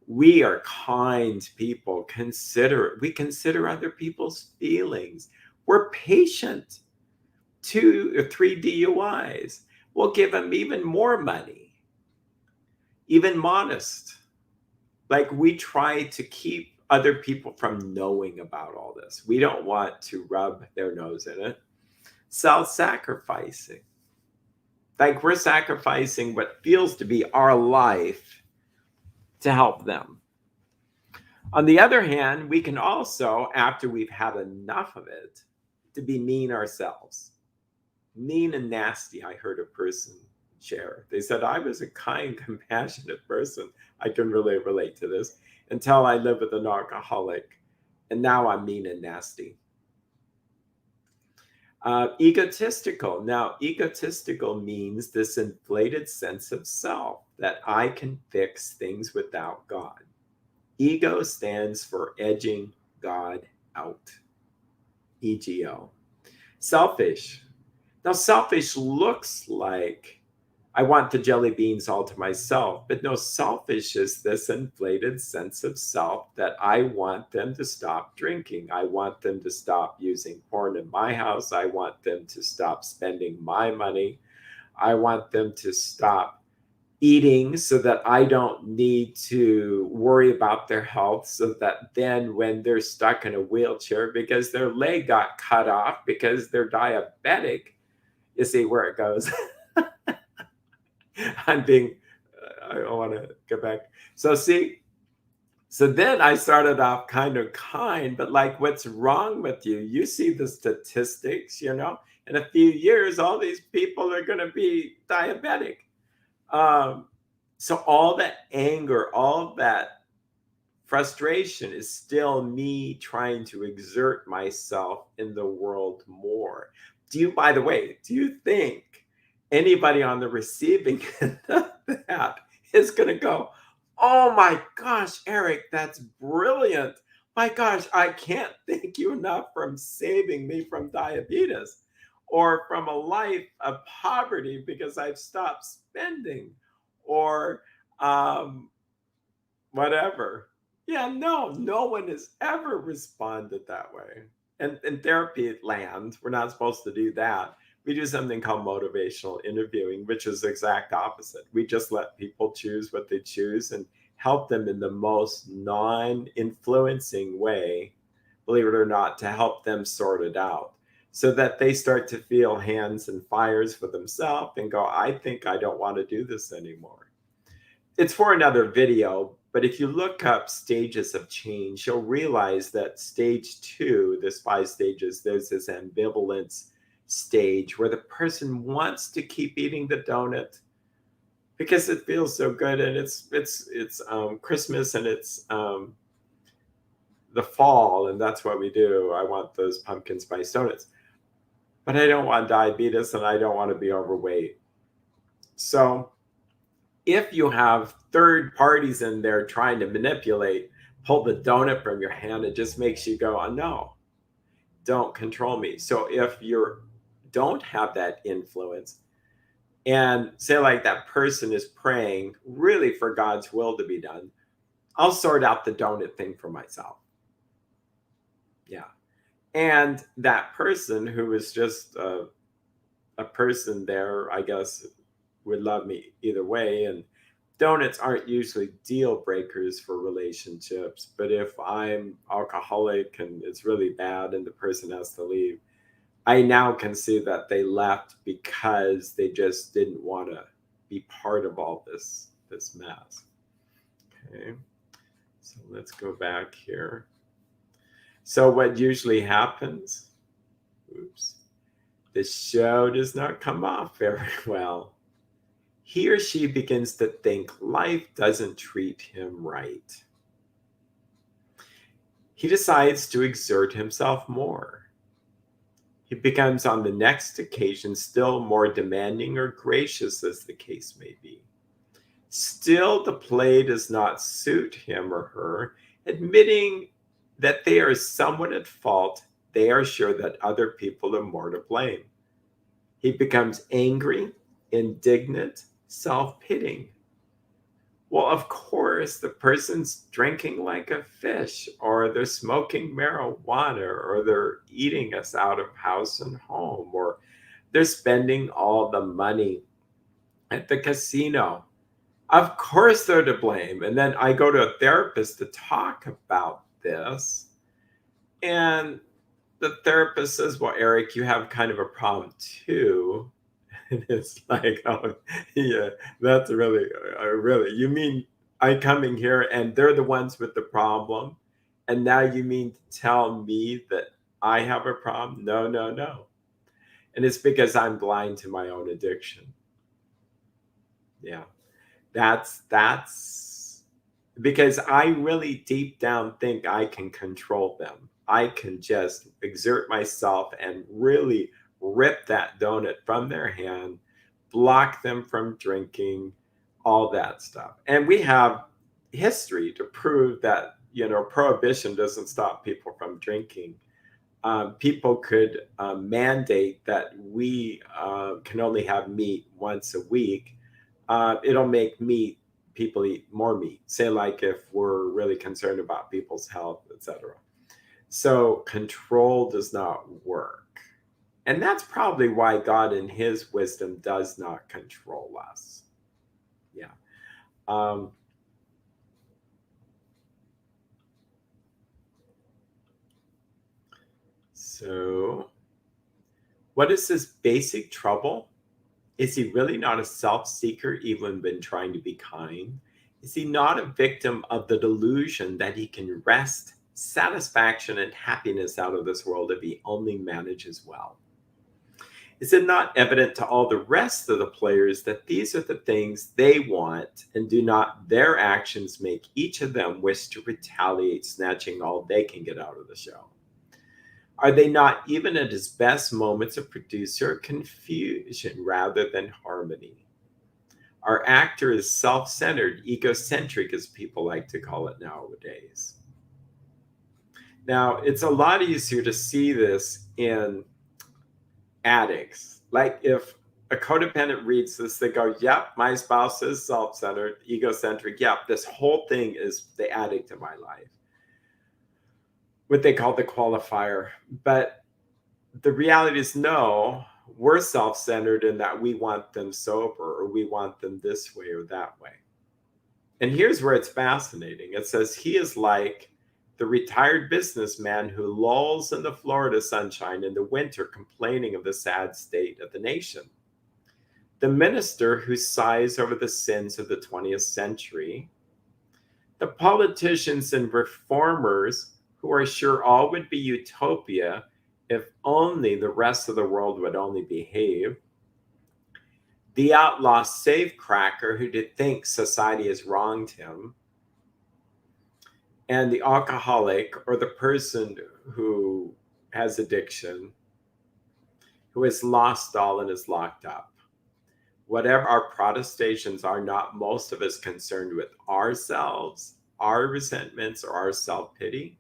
We are kind people, considerate. We consider other people's feelings. We're patient. 2 or 3 DUIs. We'll give them even more money, even modest. Like we try to keep other people from knowing about all this. We don't want to rub their nose in it. Self-sacrificing. Like we're sacrificing what feels to be our life to help them. On the other hand, we can also, after we've had enough of it, to be mean ourselves. Mean and nasty, I heard a person share. They said, I was a kind, compassionate person. I can really relate to this until I lived with an alcoholic. And now I'm mean and nasty. Egotistical. Now, egotistical means this inflated sense of self that I can fix things without God. Ego stands for edging God out. EGO. Selfish. Now, selfish looks like I want the jelly beans all to myself, but no, selfish is this inflated sense of self that I want them to stop drinking. I want them to stop using porn in my house. I want them to stop spending my money. I want them to stop eating so that I don't need to worry about their health, so that then when they're stuck in a wheelchair because their leg got cut off because they're diabetic, you see where it goes. I don't want to go back. So then I started off kind of kind, but like, what's wrong with you? You see the statistics, in a few years, all these people are going to be diabetic. So all that anger, all that frustration is still me trying to exert myself in the world more. By the way, do you think anybody on the receiving end of that is going to go, oh my gosh, Eric, that's brilliant. My gosh, I can't thank you enough for saving me from diabetes or from a life of poverty because I've stopped spending or whatever. Yeah, no one has ever responded that way. And in therapy land, we're not supposed to do that. We do something called motivational interviewing, which is the exact opposite. We just let people choose what they choose and help them in the most non-influencing way, believe it or not, to help them sort it out so that they start to feel hands and fires for themselves and go, I think I don't want to do this anymore. It's for another video, but if you look up stages of change, you'll realize that stage 2, there's 5 stages, there's this ambivalence stage where the person wants to keep eating the donut because it feels so good, and it's Christmas, and it's the fall, and that's what we do. I want those pumpkin spice donuts, but I don't want diabetes and I don't want to be overweight. So if you have third parties in there trying to manipulate, pull the donut from your hand, it just makes you go, oh, no, don't control me. So if you don't have that influence, and say like that person is praying really for God's will to be done, I'll sort out the donut thing for myself. Yeah. And that person who is just a person there, I guess, would love me either way. And donuts aren't usually deal breakers for relationships. But if I'm alcoholic and it's really bad and the person has to leave, I now can see that they left because they just didn't want to be part of all this mess. Okay, so let's go back here. So what usually happens, oops, the show does not come off very well. He or she begins to think life doesn't treat him right. He decides to exert himself more. He becomes on the next occasion still more demanding or gracious, as the case may be. Still, the play does not suit him or her. Admitting that they are somewhat at fault, they are sure that other people are more to blame. He becomes angry, indignant, self-pitying. Well, of course, the person's drinking like a fish, or they're smoking marijuana, or they're eating us out of house and home, or they're spending all the money at the casino. Of course, they're to blame. And then I go to a therapist to talk about this. And the therapist says, well, Eric, you have kind of a problem too. And it's like, oh, yeah, that's really, you mean I coming here and they're the ones with the problem? And now you mean to tell me that I have a problem? No, no, no. And it's because I'm blind to my own addiction. Yeah, that's because I really deep down think I can control them. I can just exert myself and really rip that donut from their hand, block them from drinking, all that stuff. And we have history to prove that, prohibition doesn't stop people from drinking. People could mandate that we can only have meat once a week. It'll make people eat more meat. Say like if we're really concerned about people's health, etc. So control does not work. And that's probably why God in his wisdom does not control us. Yeah. So what is this basic trouble? Is he really not a self-seeker even when trying to be kind? Is he not a victim of the delusion that he can wrest satisfaction and happiness out of this world if he only manages well? Is it not evident to all the rest of the players that these are the things they want, and do not their actions make each of them wish to retaliate, snatching all they can get out of the show? Are they not even at his best moments a producer of confusion rather than harmony? Our actor is self-centered, egocentric, as people like to call it nowadays. Now, it's a lot easier to see this in addicts. Like if a codependent reads this, they go, yep, my spouse is self-centered, egocentric. Yep, this whole thing is the addict in my life. What they call the qualifier. But the reality is no, we're self-centered in that we want them sober, or we want them this way or that way. And here's where it's fascinating. It says he is like the retired businessman who lolls in the Florida sunshine in the winter, complaining of the sad state of the nation. The minister who sighs over the sins of the 20th century. The politicians and reformers who are sure all would be utopia if only the rest of the world would only behave. The outlaw safecracker who thinks society has wronged him. And the alcoholic, or the person who has addiction, who has lost all and is locked up. Whatever our protestations are, not most of us concerned with ourselves, our resentments, or our self-pity.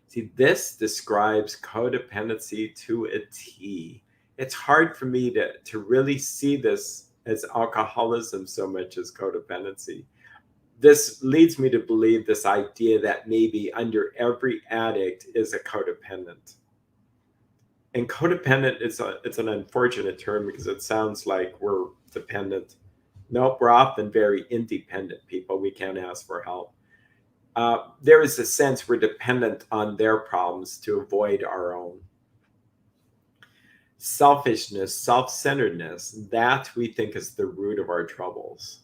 See, this describes codependency to a T. It's hard for me to really see this as alcoholism so much as codependency. This leads me to believe this idea that maybe under every addict is a codependent. And codependent, it's an unfortunate term because it sounds like we're dependent. Nope, we're often very independent people. We can't ask for help. There is a sense we're dependent on their problems to avoid our own. Selfishness, self-centeredness, that we think is the root of our troubles.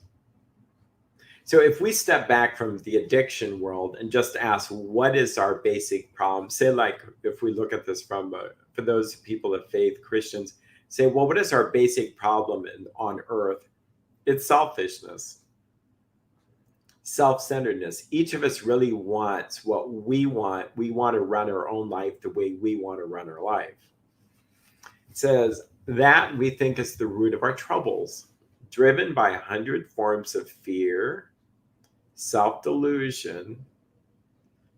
So if we step back from the addiction world and just ask, what is our basic problem? Say, like, if we look at this from, for those people of faith, Christians, say, well, what is our basic problem on earth? It's selfishness, self-centeredness. Each of us really wants what we want. We want to run our own life the way we want to run our life. It says that we think is the root of our troubles, driven by 100 forms of fear, self-delusion,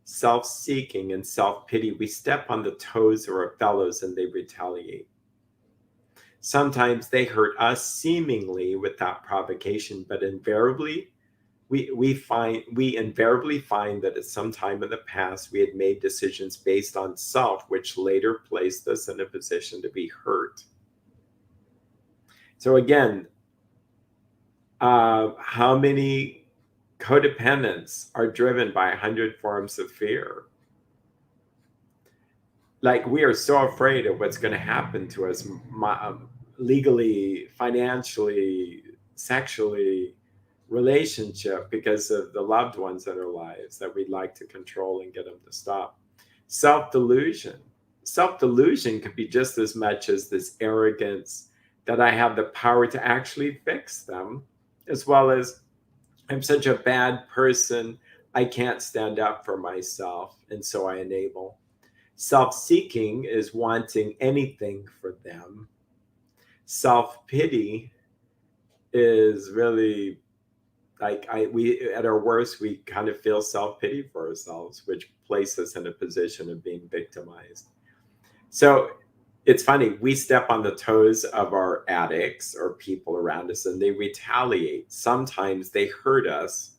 self-seeking, and self-pity. We step on the toes of our fellows and they retaliate. Sometimes they hurt us seemingly without provocation, but invariably we invariably find that at some time in the past we had made decisions based on self, which later placed us in a position to be hurt. So again, how many codependents are driven by 100 forms of fear? Like, we are so afraid of what's going to happen to us legally, financially, sexually, relationship, because of the loved ones in our lives that we'd like to control and get them to stop. Self-delusion. Self-delusion could be just as much as this arrogance that I have the power to actually fix them, as well as I'm such a bad person, I can't stand up for myself, and so I enable. Self-seeking is wanting anything for them. Self-pity is really like we at our worst, we kind of feel self-pity for ourselves, which places us in a position of being victimized. So it's funny, we step on the toes of our addicts or people around us and they retaliate. Sometimes they hurt us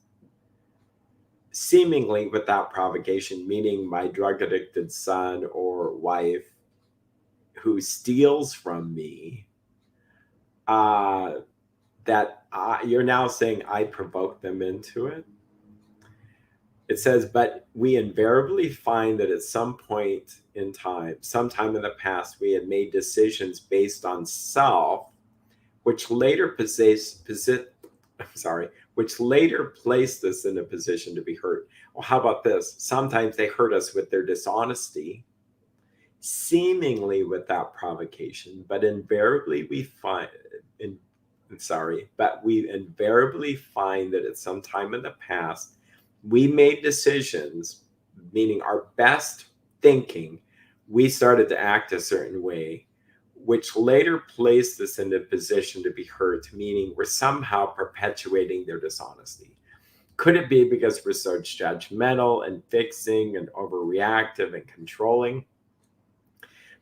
seemingly without provocation, meaning my drug addicted son or wife who steals from me, you're now saying I provoked them into it. It says, but we invariably find that at some point in time, sometime in the past, we had made decisions based on self, which later placed us in a position to be hurt. Well, how about this? Sometimes they hurt us with their dishonesty, seemingly without provocation, but invariably we find that at some time in the past, we made decisions, meaning our best thinking, we started to act a certain way, which later placed us in a position to be hurt, meaning we're somehow perpetuating their dishonesty. Could it be because we're so judgmental and fixing and overreactive and controlling?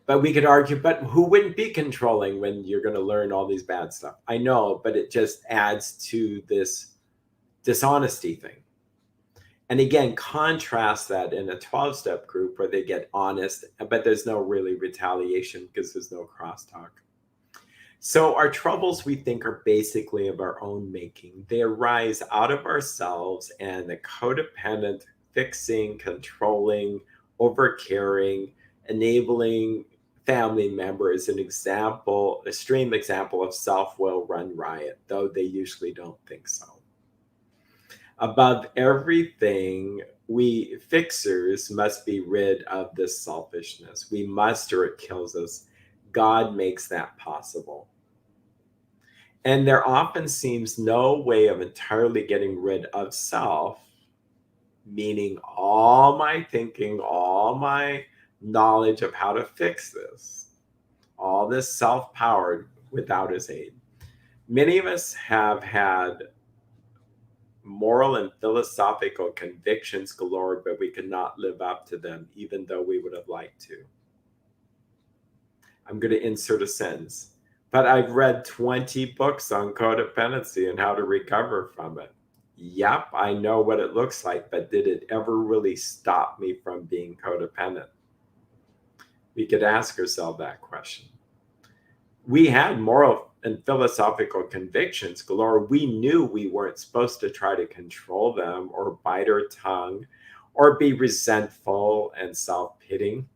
But we could argue, but who wouldn't be controlling when you're going to learn all these bad stuff? I know, but it just adds to this dishonesty thing. And again, contrast that in a 12-step group where they get honest, but there's no really retaliation because there's no crosstalk. So our troubles, we think, are basically of our own making. They arise out of ourselves and the codependent, fixing, controlling, overcaring, enabling family member is an example, a extreme example of self-will run riot, though they usually don't think so. Above everything, we fixers must be rid of this selfishness. We must, or it kills us. God makes that possible. And there often seems no way of entirely getting rid of self, meaning all my thinking, all my knowledge of how to fix this, all this self-powered without his aid. Many of us have had moral and philosophical convictions galore, but we could not live up to them, even though we would have liked to. I'm going to insert a sentence. But I've read 20 books on codependency and how to recover from it. Yep, I know what it looks like, but did it ever really stop me from being codependent? We could ask ourselves that question. We had moral and philosophical convictions galore. We knew we weren't supposed to try to control them or bite our tongue or be resentful and self-pitying.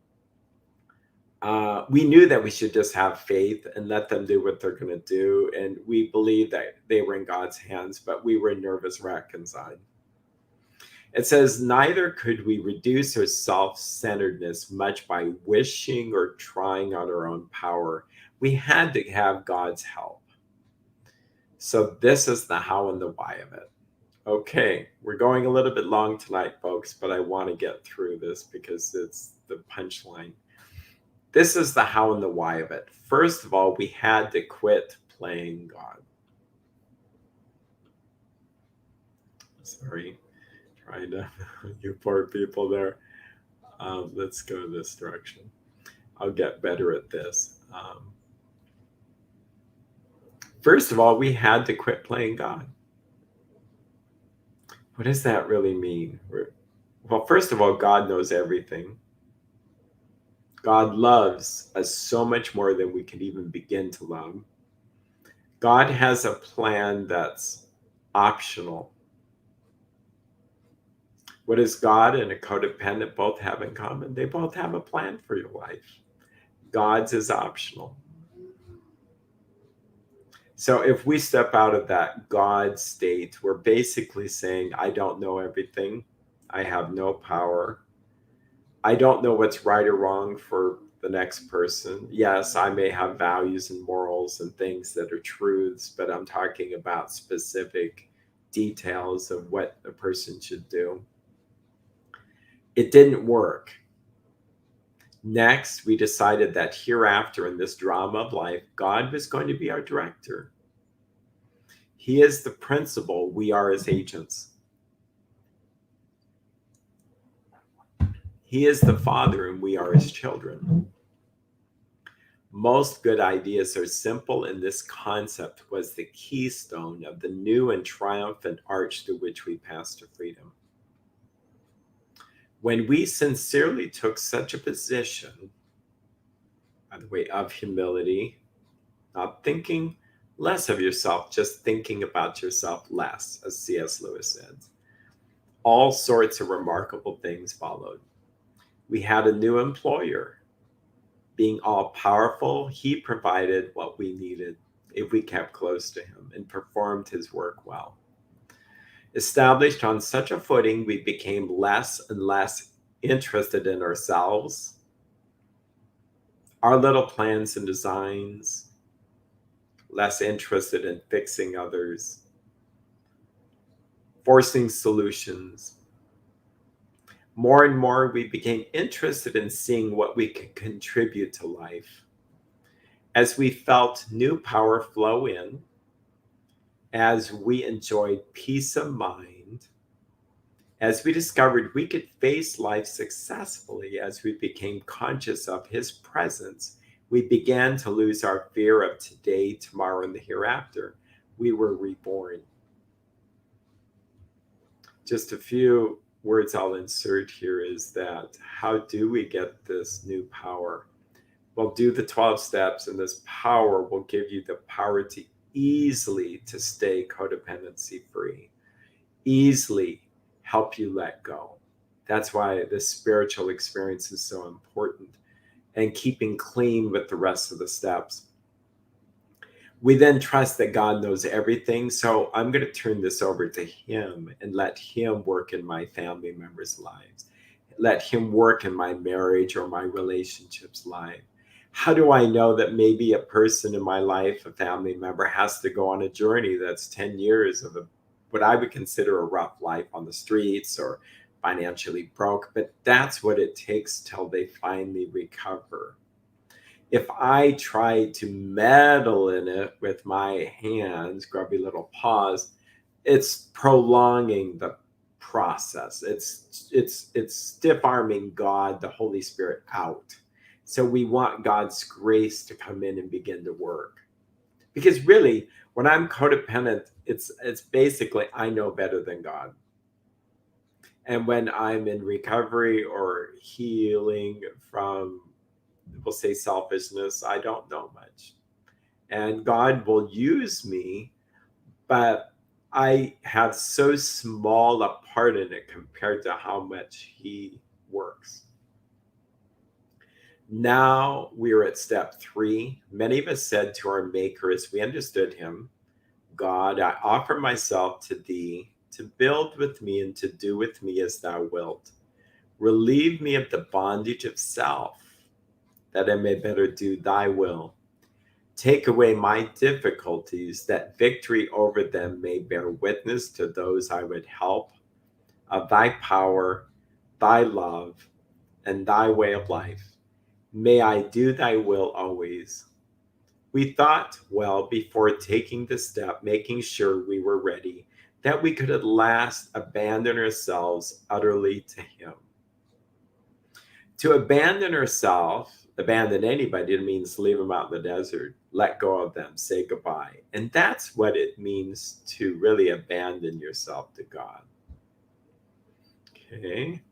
We knew that we should just have faith and let them do what they're going to do. And we believed that they were in God's hands, but we were a nervous wreck inside. It says, neither could we reduce our self-centeredness much by wishing or trying on our own power. We had to have God's help. So this is the how and the why of it. Okay, we're going a little bit long tonight, folks, but I want to get through this because it's the punchline. This is the how and the why of it. First of all, we had to quit playing God. Sorry, trying to, you poor people there. Let's go this direction. I'll get better at this. First of all, we had to quit playing God. What does that really mean? Well, first of all, God knows everything. God loves us so much more than we can even begin to love. God has a plan that's optional. What does God and a codependent both have in common? They both have a plan for your life. God's is optional. So if we step out of that God state, we're basically saying, I don't know everything. I have no power. I don't know what's right or wrong for the next person. Yes, I may have values and morals and things that are truths, but I'm talking about specific details of what a person should do. It didn't work. Next, we decided that hereafter in this drama of life, God was going to be our director. He is the principal. We are his agents. He is the Father and we are his children. Most good ideas are simple, and this concept was the keystone of the new and triumphant arch through which we pass to freedom. When we sincerely took such a position, by the way, of humility, not thinking less of yourself, just thinking about yourself less, as C.S. Lewis said, all sorts of remarkable things followed. We had a new employer. Being all powerful, he provided what we needed if we kept close to him and performed his work well. Established on such a footing, we became less and less interested in ourselves, our little plans and designs, less interested in fixing others, forcing solutions. More and more, we became interested in seeing what we could contribute to life. as we felt new power flow in, as we enjoyed peace of mind, as we discovered we could face life successfully, as we became conscious of his presence, we began to lose our fear of today, tomorrow, and the hereafter. We were reborn. Just a few words I'll insert here is that how do we get this new power? Well, do the 12 steps, and this power will give you the power to easily to stay codependency free, easily help you let go. That's why this spiritual experience is so important, and keeping clean with the rest of the steps. We then trust that God knows everything. So I'm going to turn this over to him and let him work in my family members' lives. Let him work in my marriage or my relationships' life. How do I know that maybe a person in my life, a family member, has to go on a journey that's 10 years of what I would consider a rough life on the streets or financially broke, but that's what it takes till they finally recover. If I try to meddle in it with my hands, grubby little paws, it's prolonging the process. It's stiff-arming God, the Holy Spirit, out. So we want God's grace to come in and begin to work. Because really, when I'm codependent, it's basically I know better than God. And when I'm in recovery or healing from, we'll say, selfishness, I don't know much. And God will use me, but I have so small a part in it compared to how much he works. Now we're at step 3. Many of us said to our Maker as we understood him, God, I offer myself to thee to build with me and to do with me as thou wilt. Relieve me of the bondage of self, that I may better do thy will. Take away my difficulties, that victory over them may bear witness to those I would help of thy power, thy love, and thy way of life. May I do thy will always. We thought well before taking the step, making sure we were ready, that we could at last abandon ourselves utterly to him. To abandon ourselves, abandon anybody, it means leave them out in the desert, let go of them, say goodbye. And that's what it means to really abandon yourself to God. Okay.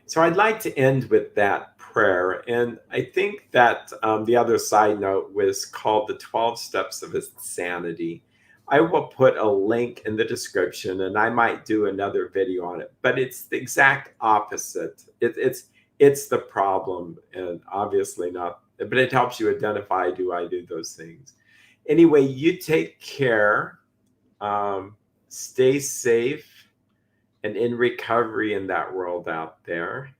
So I'd like to end with that prayer. And I think that the other side note was called the 12 Steps of Insanity. I will put a link in the description, and I might do another video on it, but it's the exact opposite. It's the problem, and obviously not, but it helps you identify, do I do those things? Anyway, you take care, stay safe, and in recovery in that world out there.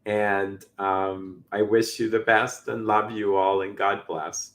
And I wish you the best and love you all, and God bless.